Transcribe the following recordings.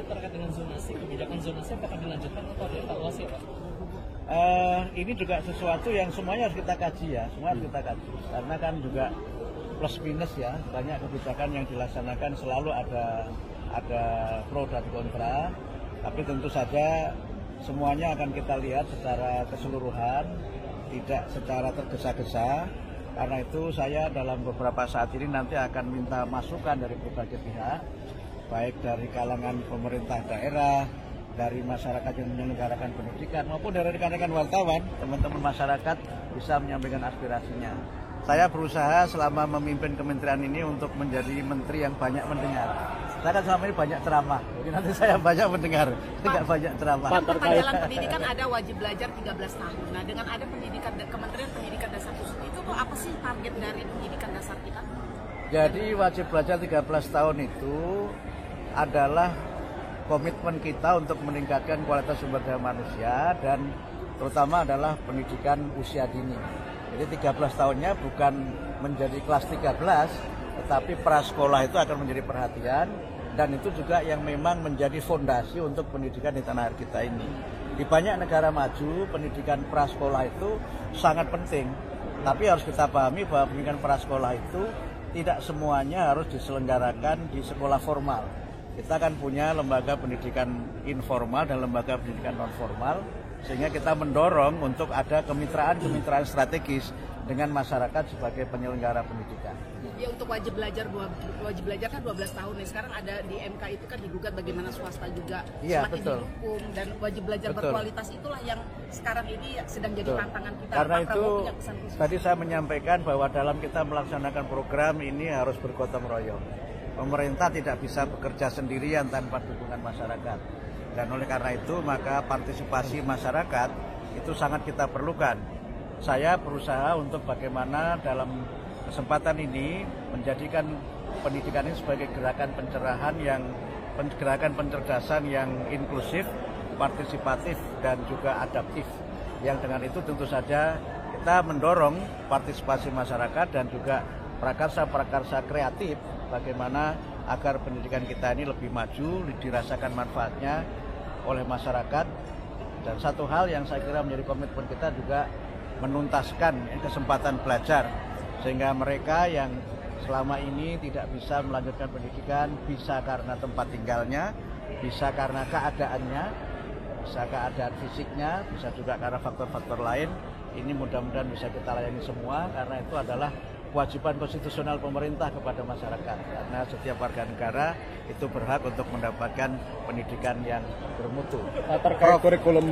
terkait dengan zonasi, kebijakan zonasi apakah dilanjutkan atau dievaluasi, Pak? Ini juga sesuatu yang semuanya harus kita kaji ya, semua harus kita kaji. Karena kan juga plus minus ya, banyak kebijakan yang dilaksanakan selalu ada pro dan kontra. Tapi tentu saja semuanya akan kita lihat secara keseluruhan, tidak secara tergesa-gesa. Karena itu saya dalam beberapa saat ini nanti akan minta masukan dari berbagai pihak, baik dari kalangan pemerintah daerah, dari masyarakat yang menyelenggarakan pendidikan, maupun dari rekan-rekan wartawan, teman-teman masyarakat bisa menyampaikan aspirasinya. Saya berusaha selama memimpin kementerian ini untuk menjadi menteri yang banyak mendengar. Saya kan selama ini banyak ceramah, jadi nanti saya banyak mendengar, tidak banyak ceramah. Dalam pendidikan ada wajib belajar 13 tahun. Nah, dengan ada pendidikan Kementerian Pendidikan Dasar Khusus itu tuh apa sih target dari pendidikan dasar kita? Jadi wajib belajar 13 tahun itu adalah komitmen kita untuk meningkatkan kualitas sumber daya manusia dan terutama adalah pendidikan usia dini. Jadi 13 tahunnya bukan menjadi kelas 13, tetapi prasekolah itu akan menjadi perhatian dan itu juga yang memang menjadi fondasi untuk pendidikan di tanah air kita ini. Di banyak negara maju, pendidikan prasekolah itu sangat penting. Tapi harus kita pahami bahwa pendidikan prasekolah itu tidak semuanya harus diselenggarakan di sekolah formal. Kita kan punya lembaga pendidikan informal dan lembaga pendidikan non formal, sehingga kita mendorong untuk ada kemitraan strategis dengan masyarakat sebagai penyelenggara pendidikan. Ya, untuk wajib belajar kan 12 tahun nih. Sekarang ada di MK itu kan digugat bagaimana swasta juga semakin dihukum, dan wajib belajar berkualitas itulah yang sekarang ini sedang jadi tantangan kita. Karena itu tadi saya menyampaikan bahwa dalam kita melaksanakan program ini harus bergotong royong. Pemerintah tidak bisa bekerja sendirian tanpa dukungan masyarakat. Dan oleh karena itu maka partisipasi masyarakat itu sangat kita perlukan. Saya berusaha untuk bagaimana dalam kesempatan ini menjadikan pendidikan ini sebagai gerakan pencerdasan yang inklusif, partisipatif dan juga adaptif. Yang dengan itu tentu saja kita mendorong partisipasi masyarakat dan juga prakarsa-prakarsa kreatif bagaimana agar pendidikan kita ini lebih maju, dirasakan manfaatnya oleh masyarakat. Dan satu hal yang saya kira menjadi komitmen kita juga menuntaskan kesempatan belajar, sehingga mereka yang selama ini tidak bisa melanjutkan pendidikan, bisa karena tempat tinggalnya, bisa karena keadaannya, bisa keadaan fisiknya, bisa juga karena faktor-faktor lain. Ini mudah-mudahan bisa kita layani semua, karena itu adalah kewajiban konstitusional pemerintah kepada masyarakat, karena setiap warga negara itu berhak untuk mendapatkan pendidikan yang bermutu. Terkait kurikulum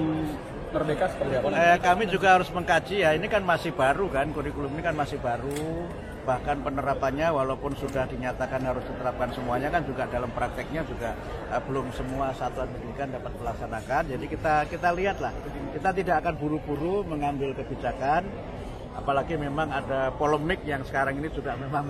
Merdeka seperti apa? Kami juga harus mengkaji ya, ini kan masih baru kan, kurikulum ini kan masih baru, bahkan penerapannya walaupun sudah dinyatakan harus diterapkan semuanya kan juga dalam prakteknya juga belum semua satuan pendidikan dapat melaksanakan. Jadi kita lihatlah, kita tidak akan buru-buru mengambil kebijakan. Apalagi memang ada polemik yang sekarang ini juga memang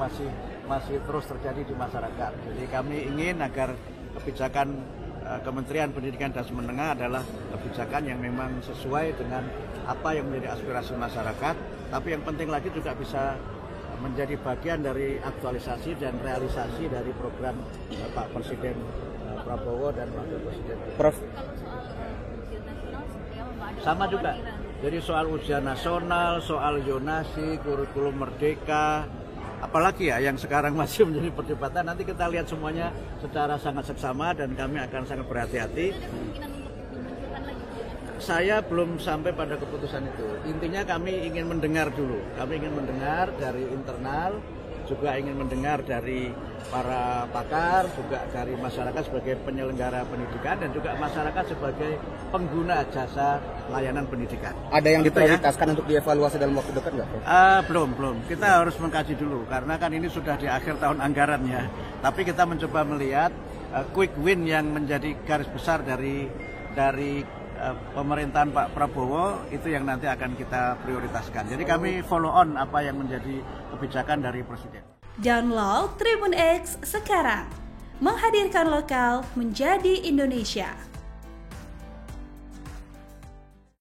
masih terus terjadi di masyarakat. Jadi kami ingin agar kebijakan Kementerian Pendidikan dan Menengah adalah kebijakan yang memang sesuai dengan apa yang menjadi aspirasi masyarakat. Tapi yang penting lagi juga bisa menjadi bagian dari aktualisasi dan realisasi dari program Pak Presiden Prabowo dan Wakil Presiden. Prof. Sama juga. Jadi soal ujian nasional, soal zonasi, kurikulum merdeka, apalagi ya yang sekarang masih menjadi perdebatan, nanti kita lihat semuanya secara sangat seksama dan kami akan sangat berhati-hati. Saya belum sampai pada keputusan itu. Intinya kami ingin mendengar dulu. Kami ingin mendengar dari internal, juga ingin mendengar dari para pakar, juga dari masyarakat sebagai penyelenggara pendidikan dan juga masyarakat sebagai pengguna jasa layanan pendidikan. Ada yang diprioritaskan untuk dievaluasi dalam waktu dekat nggak, Prof? Belum. Kita harus mengkaji dulu karena kan ini sudah di akhir tahun anggaran ya. Tapi kita mencoba melihat quick win yang menjadi garis besar dari pemerintahan Pak Prabowo itu yang nanti akan kita prioritaskan. Jadi kami follow on apa yang menjadi kebijakan dari Presiden. Download Tribun X sekarang, menghadirkan lokal menjadi Indonesia.